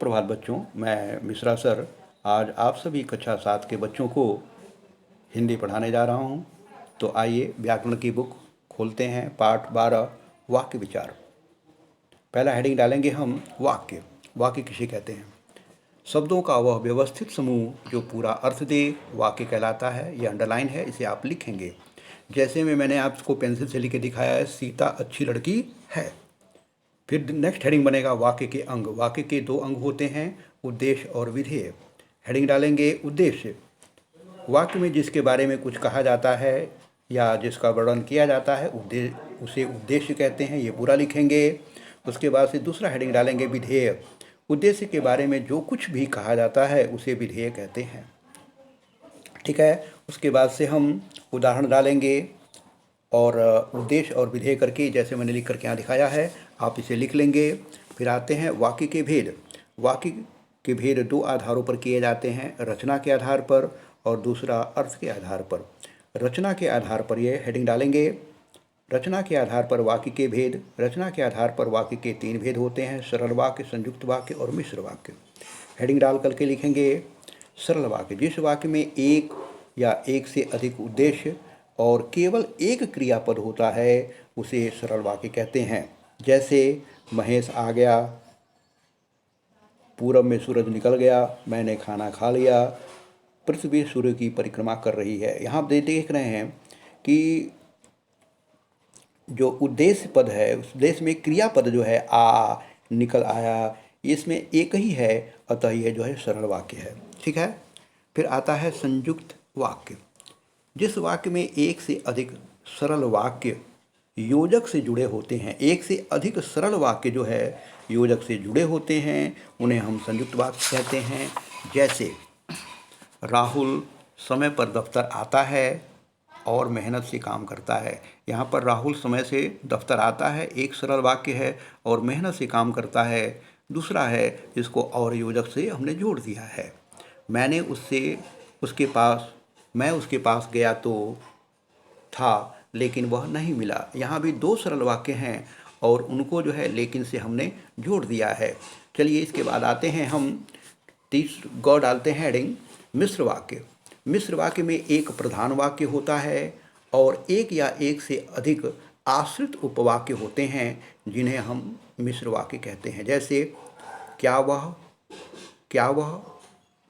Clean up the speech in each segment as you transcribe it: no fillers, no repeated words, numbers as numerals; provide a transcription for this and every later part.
प्रभात बच्चों, मैं मिश्रा सर आज आप सभी कक्षा 7 के बच्चों को हिंदी पढ़ाने जा रहा हूँ। तो आइए व्याकरण की बुक खोलते हैं। पाठ 12 वाक्य विचार। पहला हेडिंग डालेंगे हम वाक्य। वाक्य किसे कहते हैं? शब्दों का वह व्यवस्थित समूह जो पूरा अर्थ दे वाक्य कहलाता है। यह अंडरलाइन है, इसे आप लिखेंगे। जैसे में मैंने आपको पेंसिल से लिख के दिखाया है, सीता अच्छी लड़की है। फिर नेक्स्ट हेडिंग बनेगा वाक्य के अंग। वाक्य के 2 अंग होते हैं, उद्देश्य और विधेय। हेडिंग डालेंगे उद्देश्य। वाक्य में जिसके बारे में कुछ कहा जाता है या जिसका वर्णन किया जाता है उसे उद्देश्य कहते हैं। ये पूरा लिखेंगे। उसके बाद से दूसरा हेडिंग डालेंगे विधेय। उद्देश्य के बारे में जो कुछ भी कहा जाता है उसे विधेय कहते हैं। ठीक है। उसके बाद से हम उदाहरण डालेंगे और उद्देश्य और विधेय करके, जैसे मैंने लिख करके यहाँ दिखाया है, आप इसे लिख लेंगे। फिर आते हैं वाक्य के भेद। वाक्य के भेद 2 आधारों पर किए जाते हैं, रचना के आधार पर और दूसरा अर्थ के आधार पर। रचना के आधार पर ये हेडिंग डालेंगे। रचना के आधार पर वाक्य के भेद। रचना के आधार पर वाक्य के 3 भेद होते हैं, सरल वाक्य, संयुक्त वाक्य और मिश्र वाक्य। हेडिंग डाल करके लिखेंगे सरल वाक्य। जिस वाक्य में एक या एक से अधिक उद्देश्य और केवल एक क्रियापद होता है उसे सरल वाक्य कहते हैं। जैसे महेश आ गया, पूरब में सूरज निकल गया, मैंने खाना खा लिया, पृथ्वी सूर्य की परिक्रमा कर रही है। यहाँ आप देख रहे हैं कि जो उद्देश्य पद है उस उद्देश्य में क्रियापद जो है आ, निकल आया, इसमें एक ही है, अतः यह जो है सरल वाक्य है। ठीक है। फिर आता है संयुक्त वाक्य। जिस वाक्य में एक से अधिक सरल वाक्य योजक से जुड़े होते हैं, एक से अधिक सरल वाक्य जो है योजक से जुड़े होते हैं, उन्हें हम संयुक्त वाक्य कहते हैं। जैसे राहुल समय पर दफ्तर आता है और मेहनत से काम करता है। यहाँ पर राहुल समय से दफ्तर आता है एक सरल वाक्य है, और मेहनत से काम करता है दूसरा है, जिसको और योजक से हमने जोड़ दिया है। मैं उसके पास गया तो था लेकिन वह नहीं मिला। यहाँ भी 2 सरल वाक्य हैं और उनको जो है लेकिन से हमने जोड़ दिया है। चलिए इसके बाद आते हैं हम गौ डालते हैं हेडिंग मिश्र वाक्य। मिश्र वाक्य में एक प्रधान वाक्य होता है और एक या एक से अधिक आश्रित उपवाक्य होते हैं, जिन्हें हम मिश्र वाक्य कहते हैं। जैसे क्या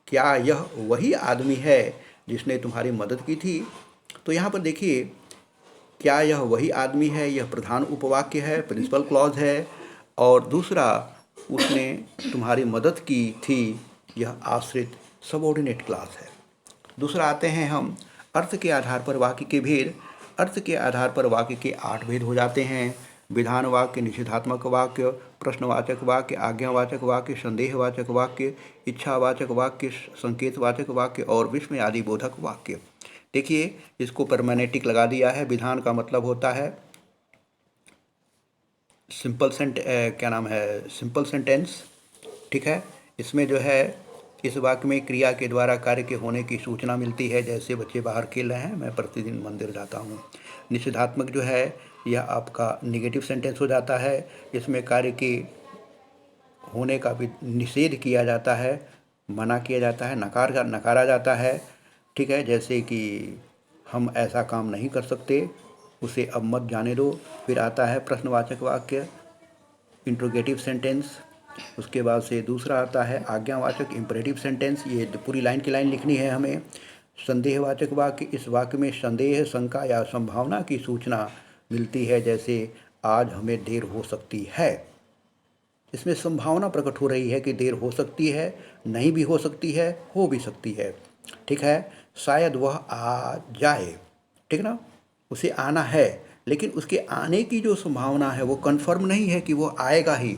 क्या यह वही आदमी है जिसने तुम्हारी मदद की थी। तो यहाँ पर देखिए, क्या यह वही आदमी है, यह प्रधान उपवाक्य है, प्रिंसिपल क्लॉज है, और दूसरा उसने तुम्हारी मदद की थी, यह आश्रित सबऑर्डिनेट क्लॉज है। दूसरा आते हैं हम अर्थ के आधार पर वाक्य के भेद। अर्थ के आधार पर वाक्य के 8 भेद हो जाते हैं। विधान वाक्य, निषेधात्मक वाक्य, प्रश्नवाचक वाक्य, आज्ञावाचक वाक्य, संदेहवाचक वाक्य, इच्छावाचक वाक्य, संकेतवाचक वाक्य और विस्मय आदि बोधक वाक्य। देखिए इसको पर मैंने टिक लगा दिया है। विधान का मतलब होता है सिंपल सेंटेंस। ठीक है। इसमें जो है इस वाक्य में क्रिया के द्वारा कार्य के होने की सूचना मिलती है। जैसे बच्चे बाहर खेल रहे हैं, मैं प्रतिदिन मंदिर जाता हूँ। निषेधात्मक जो है यह आपका निगेटिव सेंटेंस हो जाता है। इसमें कार्य के होने का भी निषेध किया जाता है, मना किया जाता है, नकारा जाता है। ठीक है। जैसे कि हम ऐसा काम नहीं कर सकते, उसे अब मत जाने दो। फिर आता है प्रश्नवाचक वाक्य, इंट्रोगेटिव सेंटेंस। उसके बाद से दूसरा आता है आज्ञावाचक, इम्परेटिव सेंटेंस। ये पूरी लाइन की लाइन लिखनी है हमें। संदेहवाचक वाक्य, इस वाक्य में संदेह, शंका या संभावना की सूचना मिलती है। जैसे आज हमें देर हो सकती है। इसमें संभावना प्रकट हो रही है कि देर हो सकती है, नहीं भी हो सकती है, हो भी सकती है। ठीक है। शायद वह आ जाए। ठीक ना, उसे आना है, लेकिन उसके आने की जो संभावना है वो कंफर्म नहीं है कि वो आएगा ही,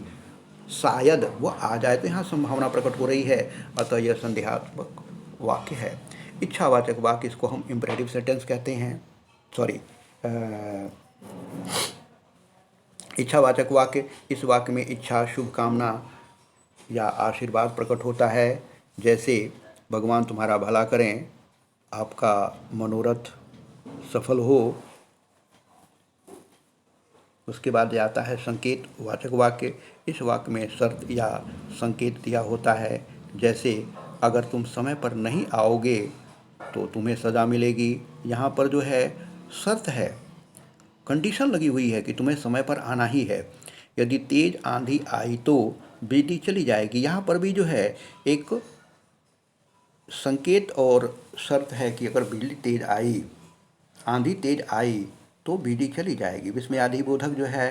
शायद वो आ जाए, तो यहाँ संभावना प्रकट हो रही है, अतः यह संदेहात्मक वाक्य है। इच्छावाचक वाक्य, इसको हम इम्परेटिव सेंटेंस कहते हैं। सॉरी, इच्छावाचक वाक्य, इस वाक्य में इच्छा, शुभकामना या आशीर्वाद प्रकट होता है। जैसे भगवान तुम्हारा भला करें, आपका मनोरथ सफल हो, उसके बाद आता है संकेत वाचक वाक्य। इस वाक्य में शर्त या संकेत दिया होता है, जैसे अगर तुम समय पर नहीं आओगे तो तुम्हें सज़ा मिलेगी। यहाँ पर जो है शर्त है, कंडीशन लगी हुई है कि तुम्हें समय पर आना ही है। यदि तेज आंधी आई तो बिजली चली जाएगी। यहाँ पर भी जो है एक संकेत और शर्त है कि अगर बिजली तेज आई, आंधी तेज आई तो बिजली चली जाएगी। विस्मयादि बोधक जो है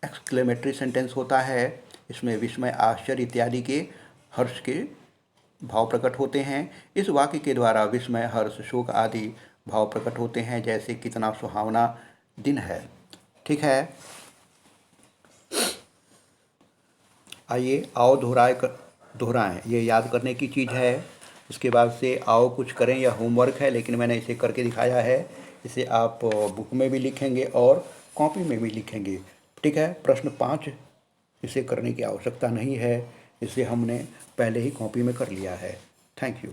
एक्सक्लेमेटरी सेंटेंस होता है। इसमें विस्मय, आश्चर्य इत्यादि के हर्ष के भाव प्रकट होते हैं। इस वाक्य के द्वारा विस्मय, हर्ष, शोक आदि भाव प्रकट होते हैं, जैसे कितना सुहावना दिन है। ठीक है, आइए आओ दोहराएं, ये याद करने की चीज़ है। उसके बाद से आओ कुछ करें, यह होमवर्क है, लेकिन मैंने इसे करके दिखाया है। इसे आप बुक में भी लिखेंगे और कॉपी में भी लिखेंगे। ठीक है, प्रश्न 5 इसे करने की आवश्यकता नहीं है, इसे हमने पहले ही कॉपी में कर लिया है। Thank you.